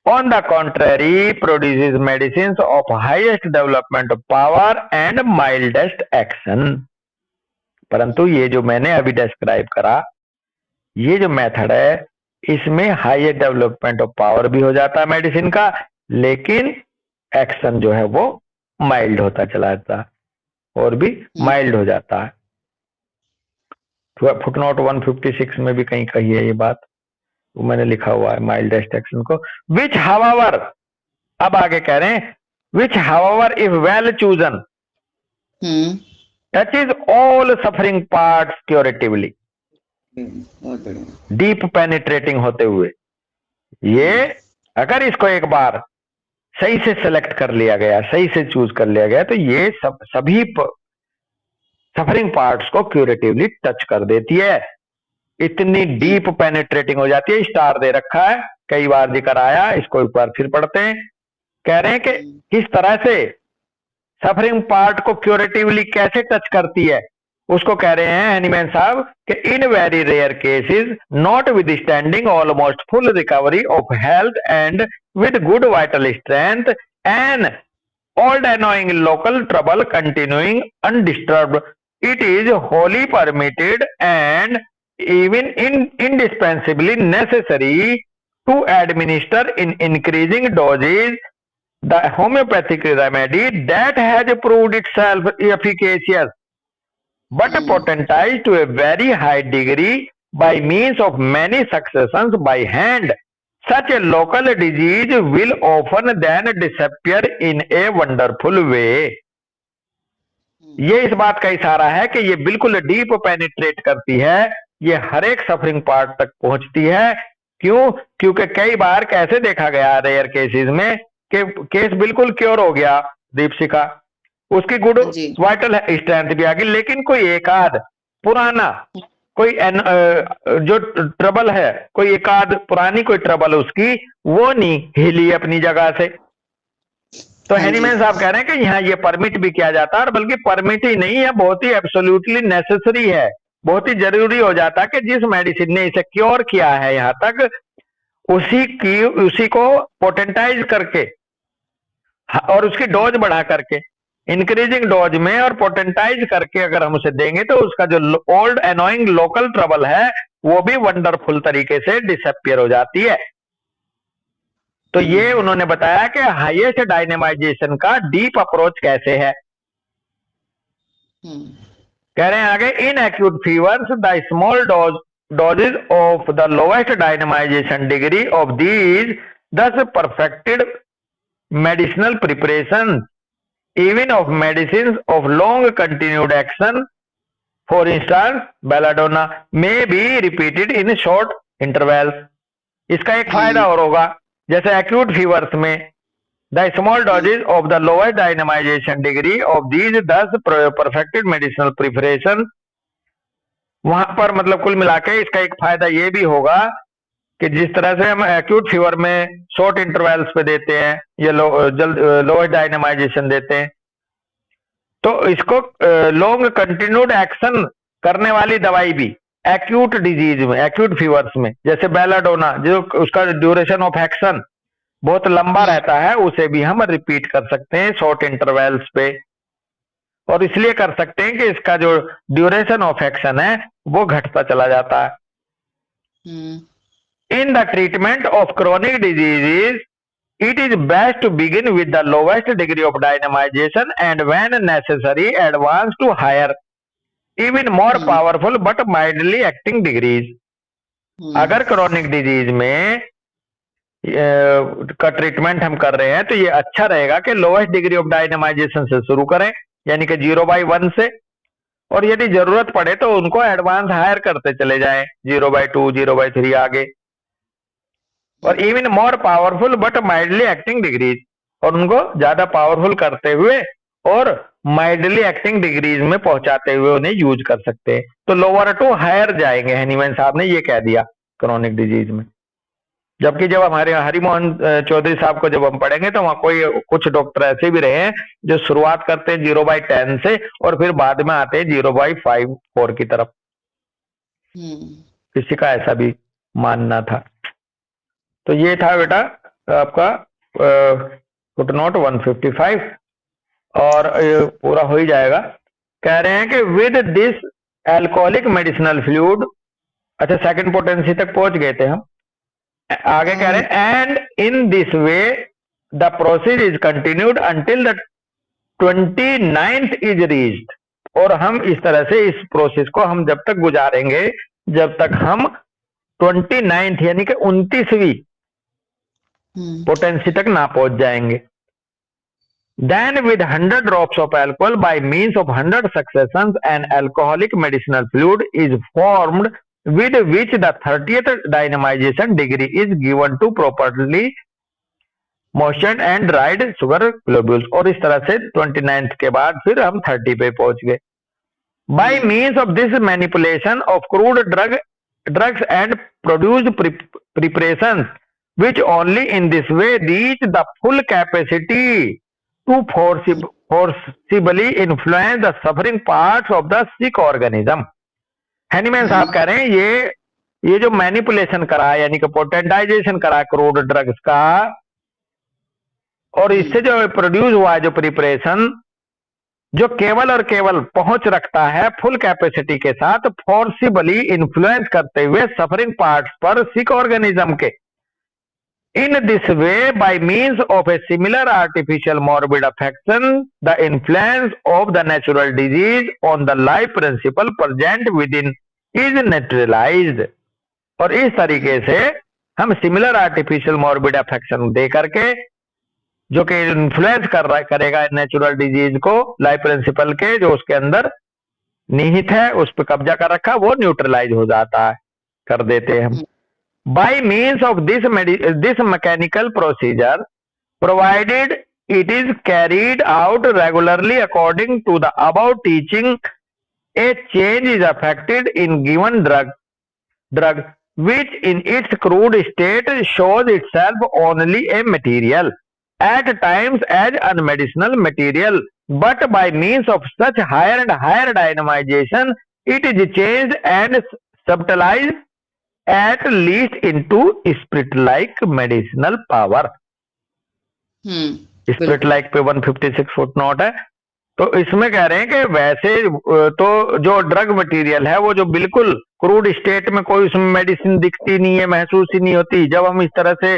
on the contrary produces medicines of highest development power and mildest action। परंतु ये जो मैंने अभी डिस्क्राइब करा, ये जो मेथड है, इसमें हाईएस्ट डेवलपमेंट ऑफ पावर भी हो जाता है मेडिसिन का, लेकिन एक्शन जो है वो माइल्ड होता चला जाता है और भी माइल्ड हो जाता है। फुटनोट 156 में भी कहीं कही है ये बात, वो मैंने लिखा हुआ है माइल्डेस्ट एक्शन को। विच हाउएवर, अब आगे कह रहे हैं which however if well chosen touches all suffering parts curatively, deep penetrating होते हुए। ये अगर इसको एक बार सही से सेलेक्ट कर लिया गया, सही से चूज कर लिया गया, तो ये सभी सफरिंग पार्ट्स को क्यूरेटिवली टच कर देती है, इतनी डीप पेनिट्रेटिंग हो जाती है। स्टार दे रखा है, कई बार जिक्र आया, इसको एक बार फिर पढ़ते हैं। कह रहे हैं कि किस तरह से सफरिंग पार्ट को क्यूरेटिवली कैसे टच करती है, उसको कह रहे हैं हैनीमैन साहब कि in very rare cases notwithstanding almost full recovery of health and with good vital strength and old annoying local trouble continuing undisturbed, it is wholly permitted and even indispensably necessary to administer in increasing doses the homeopathic remedy that has proved itself efficacious but potentized to a very high degree by means of many successions by hand. Such a local disease will often then disappear in a wonderful way। ये इस बात का इशारा है कि ये बिल्कुल deep penetrate करती है, ये हर एक सफरिंग पार्ट तक पहुंचती है। क्यों? क्योंकि कई बार कैसे देखा गया रेयर केसेस में कि केस बिल्कुल क्योर हो गया दीपशिखा, उसकी गुड वाइटल स्ट्रेंथ भी आ गई, लेकिन कोई एक आध पुराना कोई जो ट्रबल है, कोई एक आध पुरानी कोई ट्रबल उसकी वो नहीं हिली अपनी जगह से। तो हैनीमैन साहब कह रहे हैं कि यहाँ ये परमिट भी किया जाता है, और बल्कि परमिट ही नहीं है, बहुत ही एब्सोल्युटली नेसेसरी है, बहुत ही जरूरी हो जाता है कि जिस मेडिसिन ने इसे क्योर किया है यहाँ तक, उसी को पोटेंटाइज करके और उसकी डोज बढ़ा करके, इंक्रीजिंग डोज में और पोटेंटाइज करके अगर हम उसे देंगे तो उसका जो ओल्ड एनोइंग लोकल ट्रबल है वो भी वंडरफुल तरीके से डिसअपियर हो जाती है। तो ये उन्होंने बताया कि हाईएस्ट डायनेमाइजेशन का डीप अप्रोच कैसे है। कह रहे हैं आगे, in acute fevers the small doses of the lowest dynamization degree of these thus perfected medicinal preparation even of medicines of long continued action, for instance belladonna, may be repeated in short intervals. इसका एक फायदा और होगा, जैसे acute fevers में the small doses of the lowest dynamization degree of these 10 perfected medicinal preparation, वहां पर मतलब कुल मिला के इसका एक फायदा ये भी होगा कि जिस तरह से हम एक्यूट फीवर में शॉर्ट इंटरवल्स पे देते हैं या लोएस्ट डायनेमाइजेशन देते हैं, तो इसको लॉन्ग कंटिन्यूड एक्शन करने वाली दवाई भी एक्यूट डिजीज में, एक्यूट फीवर्स में, जैसे बेलाडोना जो उसका ड्यूरेशन ऑफ एक्शन बहुत लंबा रहता है, उसे भी हम रिपीट कर सकते हैं शॉर्ट इंटरवल्स पे। और इसलिए कर सकते हैं कि इसका जो ड्यूरेशन ऑफ एक्शन है वो घटता चला जाता है। In the treatment of chronic diseases it is best to begin with the lowest degree of dynamization and when necessary advance to higher even more powerful but mildly acting degrees। अगर chronic disease में का treatment हम कर रहे हैं तो ये अच्छा रहेगा कि लोएस्ट डिग्री ऑफ डायनेमाइजेशन से शुरू करें, यानी कि 0/1 से, और यदि जरूरत पड़े तो उनको एडवांस हायर करते चले जाएं 0/2 0/3 आगे, और even more powerful but mildly acting degrees, और उनको ज्यादा पावरफुल करते हुए और माइल्डली एक्टिंग डिग्रीज में पहुंचाते हुए उन्हें यूज कर सकते हैं। तो लोअर टू हायर जाएंगे, हनीमैन साहब ने ये कह दिया क्रोनिक डिजीज में। जबकि जब हमारे हरिमोहन चौधरी साहब को जब हम पढ़ेंगे तो वहां कोई कुछ डॉक्टर ऐसे भी रहे हैं जो शुरुआत करते हैं 0/10 से और फिर बाद में आते हैं 0/5-4 की तरफ। किसी का ऐसा भी मानना था। तो ये था बेटा आपका फुटनोट 155, और पूरा हो ही जाएगा। कह रहे हैं कि with this alcoholic medicinal fluid, अच्छा सेकंड पोटेंसी तक पहुंच गए थे हम। आगे कह रहे हैं and in this way the process is continued until the 29th is reached, और हम इस तरह से इस प्रोसेस को हम जब तक गुजारेंगे जब तक हम 29th यानी कि 29वीं पोटेंसी तक ना पहुंच जाएंगे। Then with 100 drops of alcohol by means of 100 successions an alcoholic medicinal fluid is formed with which the 30th dynamization degree is given to properly moistened and dried sugar globules, और इस तरह से 29th के बाद फिर हम 30 पे पहुंच गए। By means of this manipulation of crude drugs and produced preparations which only in this way reach the full capacity to forcibly influence the suffering parts of the sick organism। Hahnemann साहब कह रहे हैं ये जो manipulation करा यानी कि potentisation करा क्रूड ड्रग्स का, और इससे जो प्रोड्यूस हुआ है जो प्रिपरेशन, जो केवल और केवल पहुंच रखता है फुल कैपेसिटी के साथ फोर्सिबली इन्फ्लुएंस करते हुए सफरिंग पार्ट्स पर सिक ऑर्गेनिज्म के। In this way, by means of a similar artificial morbid affection, the influence of the natural disease on the life principle present within is neutralized। और इस तरीके से हम सिमिलर आर्टिफिशियल मॉर्बिड अफेक्शन दे करके, जो कि इन्फ्लुएंस करेगा नेचुरल डिजीज को, लाइफ प्रिंसिपल के जो उसके अंदर निहित है उस पर कब्जा कर रखा, वो न्यूट्रलाइज हो जाता है, कर देते हैं हम। By means of this mechanical procedure, provided it is carried out regularly according to the above teaching, a change is affected in given drug which in its crude state shows itself only a material, at times as unmedicinal material, but by means of such higher and higher dynamization, it is changed and subtilized at least into spirit like medicinal power। Spirit like पे 156 footnote है। तो इसमें कह रहे हैं कि वैसे तो जो ड्रग मटेरियल है वो जो बिल्कुल क्रूड स्टेट में कोई उसमें मेडिसिन दिखती नहीं है, महसूस ही नहीं होती, जब हम इस तरह से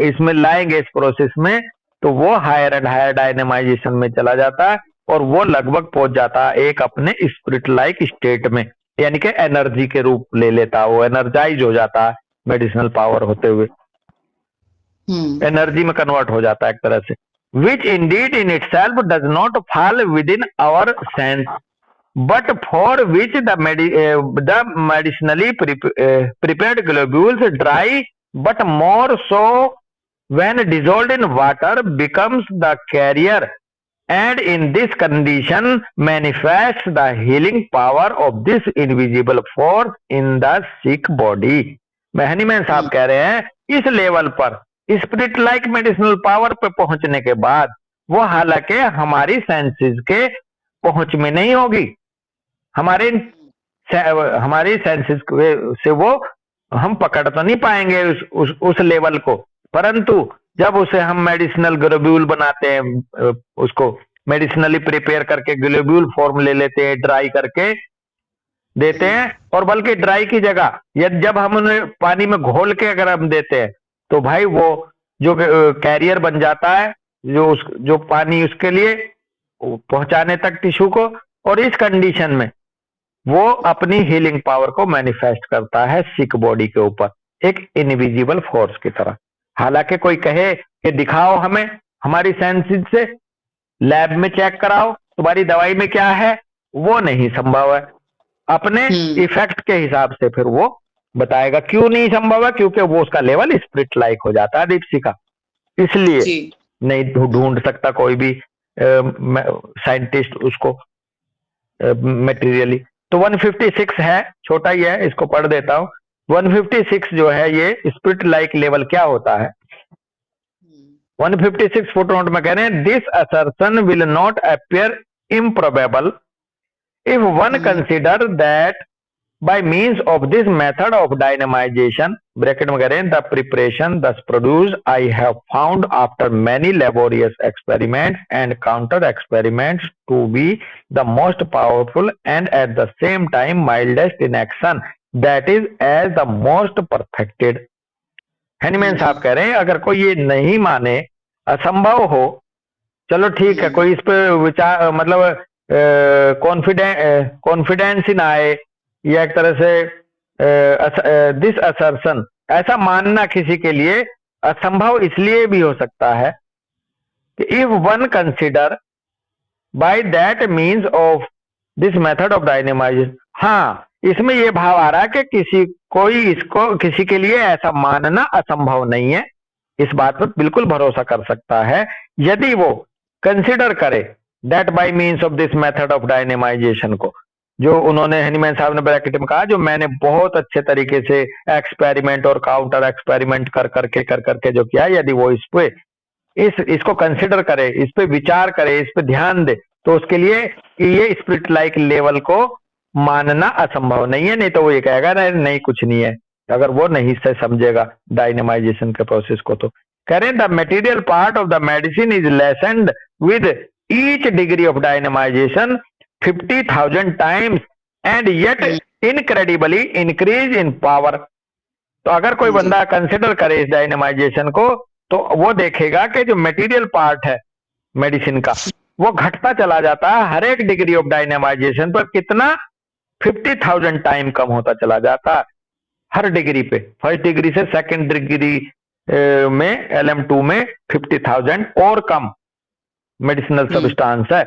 इसमें लाएंगे इस प्रोसेस में तो वो हायर एंड हायर डायनेमाइजेशन में चला जाता है और वो लगभग पहुंच जाता है एक अपने स्पिरिट लाइक स्टेट में, यानी कि एनर्जी के रूप ले लेता है, वो एनर्जाइज हो जाता है मेडिसिनल पावर होते हुए, एनर्जी में कन्वर्ट हो जाता है एक तरह से। Which indeed in itself does not fall within our sense, but for which the medicinally prepared globules dry, but more so when dissolved in water becomes the carrier, and in this condition manifests the healing power of this invisible force in the sick body. Hahnemann साहब कह रहे हैं इस level पर spirit like medicinal power पे पहुंचने के बाद वो हालांकि हमारी सेंसेस के पहुंच में नहीं होगी, हमारी सेंसेस से वो हम पकड़ तो नहीं पाएंगे उस लेवल को, परंतु जब उसे हम मेडिसिनल ग्लोब्यूल बनाते हैं, उसको मेडिसिनली प्रिपेयर करके ग्लोब्यूल फॉर्म ले लेते हैं, ड्राई करके देते हैं, और बल्कि ड्राई की जगह जब हम उन्हें पानी में घोल के अगर हम देते हैं तो भाई वो जो कैरियर बन जाता है, जो पानी उसके लिए पहुंचाने तक टिश्यू को, और इस कंडीशन में वो अपनी हीलिंग पावर को मैनिफेस्ट करता है सिक बॉडी के ऊपर एक इनविजिबल फोर्स की तरह। हालांकि कोई कहे कि दिखाओ हमें हमारी सेंसेस से, लैब में चेक कराओ तुम्हारी दवाई में क्या है, वो नहीं संभव है। अपने इफेक्ट के हिसाब से फिर वो बताएगा। क्यों नहीं संभव है? क्योंकि वो उसका लेवल स्पिरिट लाइक हो जाता है दीप्सी का, इसलिए नहीं ढूंढ सकता कोई भी साइंटिस्ट उसको मटेरियली। तो 156 है, छोटा ही है, इसको पढ़ देता हूं। 156 जो है ये स्पिरिट लाइक लेवल क्या होता है। 156 फुटनोट में कह रहे हैं, this assertion will not appear improbable if one consider that by means of this method of dynamization, bracket में कह रहे हैं, the preparation thus produced I have found after many laborious experiments and counter experiments to be the most powerful and at the same time mildest in action, that is as the most perfected। Hahnemann साहब कह रहे हैं अगर कोई ये नहीं माने, असंभव हो, चलो ठीक है, कोई इस पे विचार मतलब कॉन्फिडेंस ही ना आए, या एक तरह से दिस असर्शन, ऐसा मानना किसी के लिए असंभव इसलिए भी हो सकता है कि if one consider by that means of this method of dynamization. हाँ, इसमें यह भाव आ रहा है कि किसी के लिए ऐसा मानना असंभव नहीं है, इस बात पर बिल्कुल भरोसा कर सकता है यदि वो कंसिडर करे that by means of this method of dynamization को, जो उन्होंने हनीमैन साहब ने ब्रैकेट में कहा, जो मैंने बहुत अच्छे तरीके से एक्सपेरिमेंट और काउंटर एक्सपेरिमेंट कर करके जो किया, यदि वो इसको कंसिडर करे, इस पे विचार करे, इस पे ध्यान दे, तो उसके लिए ये स्पिरिट लाइक लेवल को मानना असंभव नहीं है। नहीं तो वो ये कहेगा नहीं कुछ नहीं है, अगर वो नहीं से समझेगा डायनेमाइजेशन के प्रोसेस को। तो कह रहे हैं the material part of the medicine is lessened with each degree of dynamization 50,000 times and yet incredibly increase in power। तो अगर कोई बंदा कंसिडर करे इस डायनेमाइजेशन को, तो वो देखेगा कि जो मटेरियल पार्ट है मेडिसिन का वो घटता चला जाता है हर एक डिग्री ऑफ डायनेमाइजेशन पर। कितना? 50,000 टाइम कम होता चला जाता है हर डिग्री पे। फर्स्ट डिग्री से सेकंड डिग्री में LM2 में 50,000 और कम मेडिसिनल सब्सटेंस है,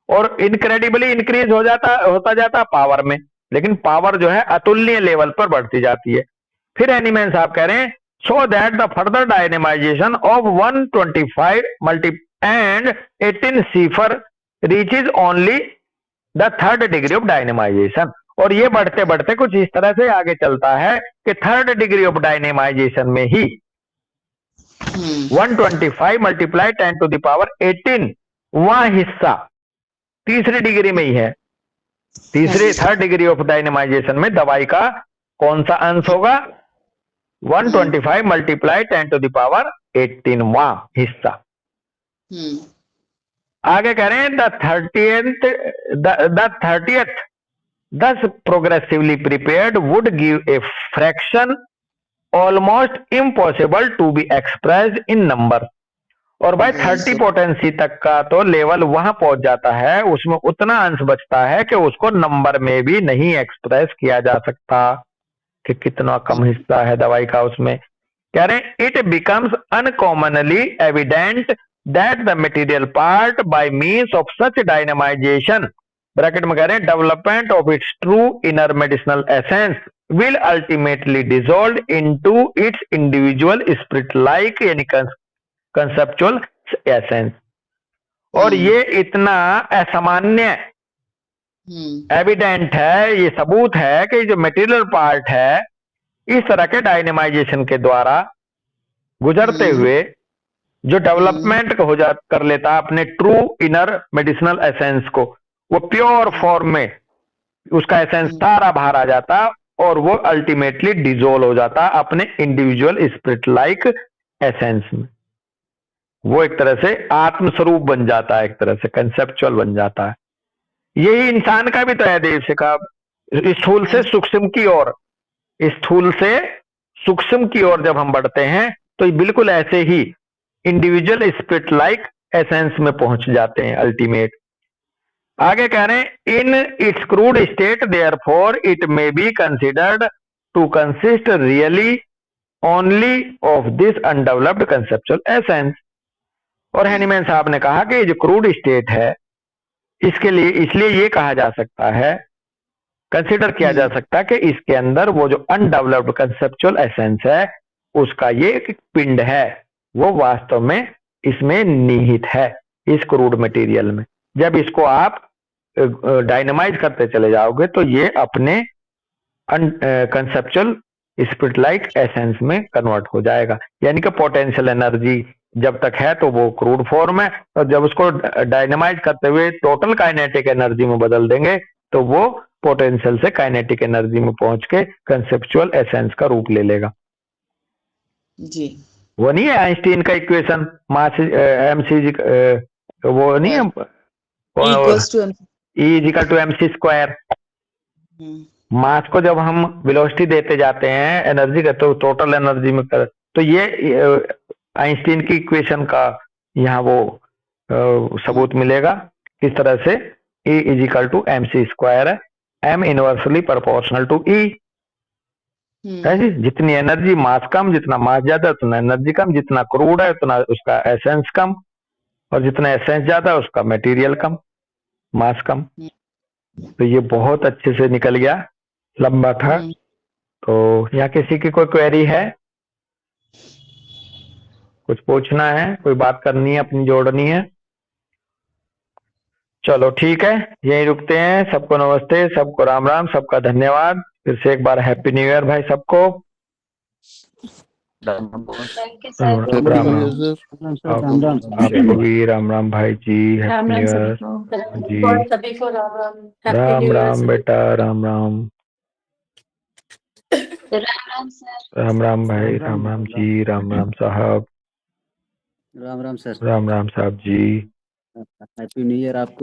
और इनक्रेडिबली इंक्रीज होता जाता पावर में, लेकिन पावर जो है अतुलनीय लेवल पर बढ़ती जाती है। फिर हनीमैन साहब कह रहे हैं, so that the further dynamization of 125 multi and 18 cipher reaches only the third degree of dynamization. और ये बढ़ते बढ़ते कुछ इस तरह से आगे चलता है कि थर्ड डिग्री ऑफ डायनेमाइजेशन में ही 125 मल्टीप्लाई 10 to the power 18 वह हिस्सा तीसरी डिग्री में ही है। थर्ड डिग्री ऑफ डायनेमाइजेशन में दवाई का कौन सा अंश होगा? 125 मल्टीप्लाई 10 to the power 18 वां हिस्सा। आगे कह रहे हैं the 30th thus progressively prepared would give a fraction almost impossible to be expressed in number। और भाई 30 पोटेंसी तक का तो लेवल वहां पहुंच जाता है, उसमें उतना अंश बचता है कि उसको नंबर में भी नहीं एक्सप्रेस किया जा सकता कि कितना कम हिस्सा है दवाई का उसमें। कह रहे हैं it becomes uncommonly evident that the material part by means of such dynamization bracket में कह रहे हैं development of its true inner medicinal essence will ultimately dissolve into its individual spirit like यानी कंसेप्चुअल एसेंस। और ये इतना असामान्य evident है, ये सबूत है कि जो मटेरियल पार्ट है इस तरह के डायनेमाइजेशन के द्वारा गुजरते हुए जो डेवलपमेंट कर लेता है अपने ट्रू इनर मेडिसिनल एसेंस को, वो प्योर फॉर्म में उसका एसेंस सारा बाहर आ जाता और वो अल्टीमेटली डिसोल्व हो जाता अपने इंडिविजुअल स्पिरिट लाइक एसेंस में। वो एक तरह से आत्मस्वरूप बन जाता है, एक तरह से कंसेप्चुअल बन जाता है। यही इंसान का भी तो है देव से का, स्थूल से सूक्ष्म की ओर, स्थूल से सूक्ष्म की ओर जब हम बढ़ते हैं तो बिल्कुल ऐसे ही इंडिविजुअल स्पिरिट लाइक एसेंस में पहुंच जाते हैं अल्टीमेट। आगे कह रहे हैं in its crude state therefore it may be considered to consist really only of this undeveloped conceptual essence. और हैनीमैन साहब ने कहा कि जो क्रूड स्टेट है इसके लिए इसलिए ये कहा जा सकता है, कंसिडर किया जा सकता है कि इसके अंदर वो जो अनडेवलप्ड कंसेप्चुअल एसेंस है उसका ये एक पिंड है, वो वास्तव में इसमें निहित है इस क्रूड मटेरियल में। जब इसको आप डायनामाइज करते चले जाओगे तो ये अपने कंसेप्चुअल स्पिरिट लाइक एसेंस में कन्वर्ट हो जाएगा। यानी कि पोटेंशियल एनर्जी जब तक है तो वो क्रूड फॉर्म है, और जब उसको डायनामाइज करते हुए टोटल काइनेटिक एनर्जी में बदल देंगे तो वो पोटेंशियल से काइनेटिक एनर्जी में पहुंच के कंसेप्चुअल एसेंस का रूप ले लेगा। जी वो नहीं है आइंस्टीन का इक्वेशन मास एमसी, वो नहीं है E equal to mc square. Mass को जब हम वेलोसिटी देते जाते हैं एनर्जी का तो टोटल एनर्जी में कर, तो ये आइंस्टीन की इक्वेशन का यहाँ वो सबूत मिलेगा। किस तरह से E equal to mc square है, m inversely proportional to E है जी। जितनी एनर्जी मास कम, जितना मास ज्यादा उतना एनर्जी कम, जितना क्रूड है उतना उसका एसेंस कम, और जितना एसेंस ज्यादा है उसका मटेरियल कम, मास कम। तो ये बहुत अच्छे से निकल गया, लंबा था। तो यहाँ किसी की कोई क्वेरी है, कुछ पूछना है, कोई बात करनी है, अपनी जोड़नी है? चलो ठीक है, यही रुकते हैं। सबको नमस्ते, सबको राम राम, सबका धन्यवाद। फिर से एक बार हैप्पी न्यू ईयर भाई सबको। राम राम आपको भी राम राम भाई जी, हैप्पी न्यू ईयर जी। राम राम बेटा, राम राम। राम राम भाई, राम राम जी, राम राम साहब, राम राम सर, राम राम साहब जी। हैप्पी न्यू ईयर आपको।